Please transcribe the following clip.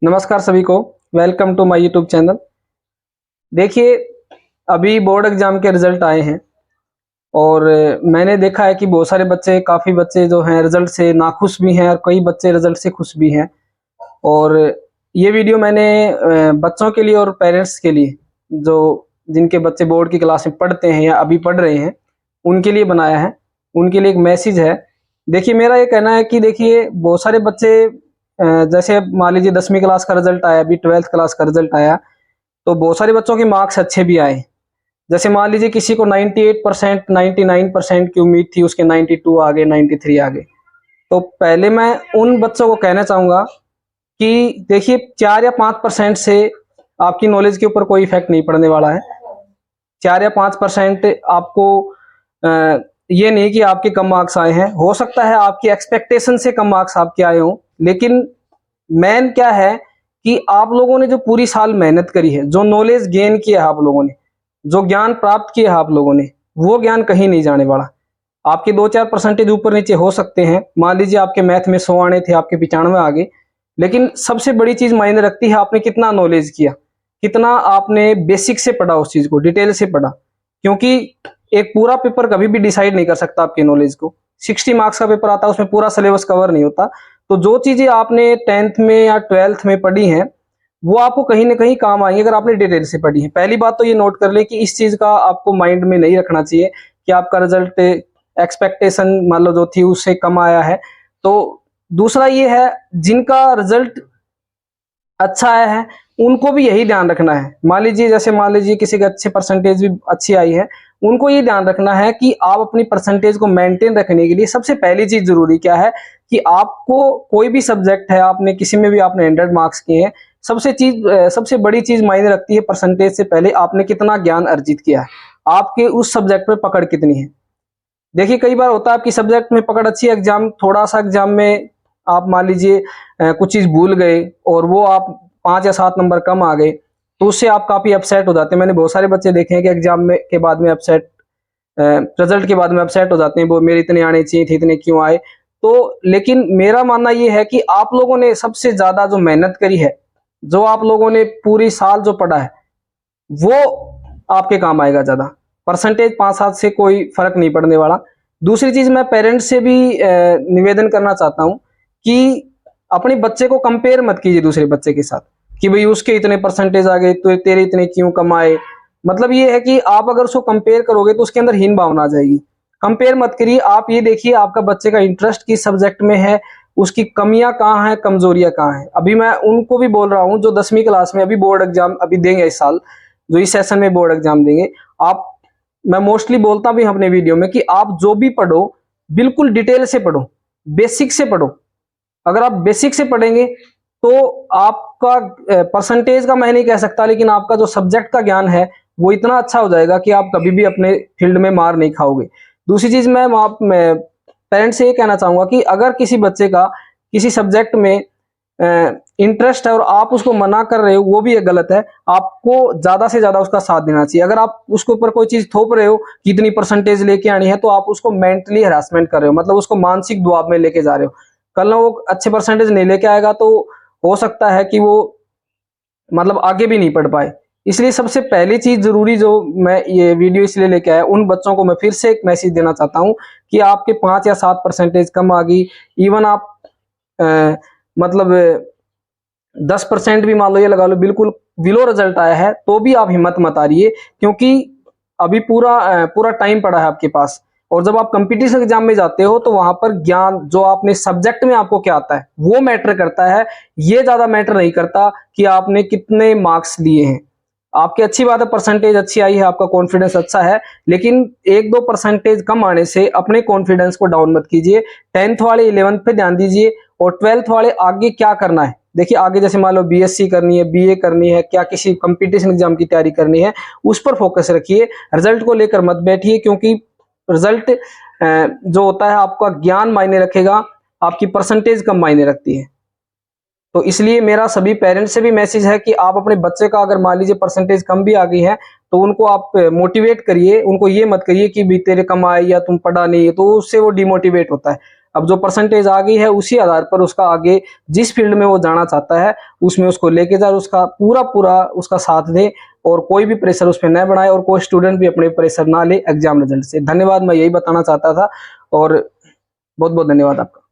नमस्कार सभी को। Welcome to my YouTube channel. देखिए, अभी बोर्ड एग्जाम के रिजल्ट आए हैं और मैंने देखा है कि बहुत सारे बच्चे, काफ़ी बच्चे जो हैं रिजल्ट से नाखुश भी हैं और कई बच्चे रिजल्ट से खुश भी हैं। और ये वीडियो मैंने बच्चों के लिए और पेरेंट्स के लिए, जो जिनके बच्चे बोर्ड की क्लास में पढ़ते हैं या अभी पढ़ रहे हैं, उनके लिए बनाया है। उनके लिए एक मैसेज है। देखिए, मेरा ये कहना है कि देखिए, बहुत सारे बच्चे जैसे मान लीजिए 10वीं क्लास का रिजल्ट आया, अभी 12th क्लास का रिजल्ट आया, तो बहुत सारे बच्चों के मार्क्स अच्छे भी आए। जैसे मान लीजिए किसी को 98%, 99% की उम्मीद थी, उसके 92 आ गए, 93 आ गए। तो पहले मैं उन बच्चों को कहना चाहूँगा कि देखिए, 4 या 5% से आपकी नॉलेज के ऊपर कोई इफेक्ट नहीं पड़ने वाला है। 4 या 5% आपको ये नहीं कि आपके कम मार्क्स आए हैं। हो सकता है आपकी एक्सपेक्टेशन से कम मार्क्स आपके आए हों, लेकिन मेन क्या है कि आप लोगों ने जो पूरी साल मेहनत करी है, जो नॉलेज गेन किया है आप लोगों ने, जो ज्ञान प्राप्त किया है आप लोगों ने, वो ज्ञान कहीं नहीं जाने वाला। आपके 2-4% ऊपर नीचे हो सकते हैं। मान लीजिए आपके मैथ में 100 आने थे, आपके 95 आ गए, लेकिन सबसे बड़ी चीज मायने रखती है आपने कितना नॉलेज किया, कितना आपने बेसिक से पढ़ा, उस चीज को डिटेल से पढ़ा। क्योंकि एक पूरा पेपर कभी भी डिसाइड नहीं कर सकता आपके नॉलेज को। 60 मार्क्स का पेपर आता है, उसमें पूरा सिलेबस कवर नहीं होता। तो जो चीजें आपने 10th में या 12th में पढ़ी हैं, वो आपको कहीं ना कहीं काम आएंगे अगर आपने डिटेल से पढ़ी है। पहली बात तो ये नोट कर ले कि इस चीज का आपको माइंड में नहीं रखना चाहिए कि आपका रिजल्ट एक्सपेक्टेशन मान लो जो थी उससे कम आया है। तो दूसरा ये है, जिनका रिजल्ट अच्छा आया है उनको भी यही ध्यान रखना है। मान लीजिए किसी का अच्छे परसेंटेज भी अच्छी आई है, उनको ये ध्यान रखना है कि आप अपनी परसेंटेज को मेंटेन रखने के लिए सबसे पहली चीज जरूरी क्या है कि आपको कोई भी सब्जेक्ट है, आपने किसी में भी आपने 100 मार्क्स किए हैं, सबसे बड़ी चीज मायने रखती है परसेंटेज से पहले आपने कितना ज्ञान अर्जित किया है, आपके उस सब्जेक्ट पे पकड़ कितनी है। देखिए, कई बार होता है आपकी सब्जेक्ट में पकड़ अच्छी, एग्जाम थोड़ा सा एग्जाम में आप मान लीजिए कुछ चीज भूल गए और वो आप 5 या 7 नंबर कम आ गए, तो उससे आप काफी अपसेट हो जाते हैं। मैंने बहुत सारे बच्चे देखे हैं कि एग्जाम में के बाद में अपसेट, रिजल्ट के बाद में अपसेट हो जाते हैं, वो मेरे इतने आने चाहिए थे, इतने क्यों आए। तो लेकिन मेरा मानना ये है कि आप लोगों ने सबसे ज्यादा जो मेहनत करी है, जो आप लोगों ने पूरी साल जो पढ़ा है, वो आपके काम आएगा ज्यादा। परसेंटेज 5-7 से कोई फर्क नहीं पड़ने वाला। दूसरी चीज, मैं पेरेंट्स से भी निवेदन करना चाहता हूं कि अपने बच्चे को कंपेयर मत कीजिए दूसरे बच्चे के साथ कि भाई उसके इतने परसेंटेज आ गए तो तेरे इतने क्यों कम आए। मतलब ये है कि आप अगर उसको कंपेयर करोगे तो उसके अंदर हीन भावना आ जाएगी। कंपेयर मत करिए, आप ये देखिए आपका बच्चे का इंटरेस्ट किस सब्जेक्ट में है, उसकी कमियां कहाँ हैं, कमजोरियां कहाँ हैं। अभी मैं उनको भी बोल रहा हूं जो 10वीं क्लास में अभी बोर्ड एग्जाम अभी देंगे इस साल, जो इस सेशन में बोर्ड एग्जाम देंगे। आप, मैं मोस्टली बोलता भी अपने वीडियो में कि आप जो भी पढ़ो बिल्कुल डिटेल से पढ़ो, बेसिक से पढ़ो। अगर आप बेसिक से पढ़ेंगे तो आपका परसेंटेज का मैं नहीं कह सकता, लेकिन आपका जो सब्जेक्ट का ज्ञान है वो इतना अच्छा हो जाएगा कि आप कभी भी अपने फील्ड में मार नहीं खाओगे। दूसरी चीज, मैं पेरेंट्स से ये कहना चाहूंगा कि अगर किसी बच्चे का किसी सब्जेक्ट में इंटरेस्ट है और आप उसको मना कर रहे हो, वो भी एक गलत है। आपको ज्यादा से ज्यादा उसका साथ देना चाहिए। अगर आप उसके ऊपर कोई चीज थोप रहे हो कि इतनी परसेंटेज लेके आनी है, तो आप उसको मेंटली हरासमेंट कर रहे हो, मतलब उसको मानसिक दबाव में लेके जा रहे हो। कल ना वो अच्छे परसेंटेज नहीं लेके आएगा तो हो सकता है कि वो मतलब आगे भी नहीं पढ़ पाए। इसलिए सबसे पहली चीज जरूरी, जो मैं ये वीडियो इसलिए लेके आया, उन बच्चों को मैं फिर से एक मैसेज देना चाहता हूँ कि आपके 5 या 7 परसेंटेज कम आ गई, इवन आप मतलब 10% भी मान लो, ये लगा लो बिल्कुल बिलो रिजल्ट आया है, तो भी आप हिम्मत मत हारिए। क्योंकि अभी पूरा टाइम पड़ा है आपके पास। और जब आप कंपटीशन एग्जाम में जाते हो तो वहां पर ज्ञान, जो आपने सब्जेक्ट में आपको क्या आता है, वो मैटर करता है। ये ज्यादा मैटर नहीं करता कि आपने कितने मार्क्स लिए हैं। आपकी अच्छी बात है, परसेंटेज अच्छी आई है, आपका कॉन्फिडेंस अच्छा है, लेकिन 1-2 परसेंटेज कम आने से अपने कॉन्फिडेंस को डाउन मत कीजिए। 10th वाले 11th पे ध्यान दीजिए और 12th वाले आगे क्या करना है। देखिए, आगे जैसे मान लो बीएससी करनी है, बीए करनी है, क्या किसी कंपटीशन एग्जाम की तैयारी करनी है, उस पर फोकस रखिए। रिजल्ट को लेकर मत बैठिए, क्योंकि रिजल्ट जो होता है आपका ज्ञान मायने रखेगा, आपकी परसेंटेज कम मायने रखती है। तो इसलिए मेरा सभी पेरेंट्स से भी मैसेज है कि आप अपने बच्चे का, अगर मान लीजिए परसेंटेज कम भी आ गई है, तो उनको आप मोटिवेट करिए। उनको ये मत करिए कि भी तेरे कम आए या तुम पढ़ा नहीं है, तो उससे वो डिमोटिवेट होता है। अब जो परसेंटेज आ गई है उसी आधार पर उसका आगे जिस फील्ड में वो जाना चाहता है उसमें उसको लेके जाए, उसका पूरा उसका साथ दे और कोई भी प्रेशर उस पर न बनाए और कोई स्टूडेंट भी अपने प्रेशर ना ले एग्जाम रिजल्ट से। धन्यवाद, मैं यही बताना चाहता था और बहुत बहुत धन्यवाद आपका।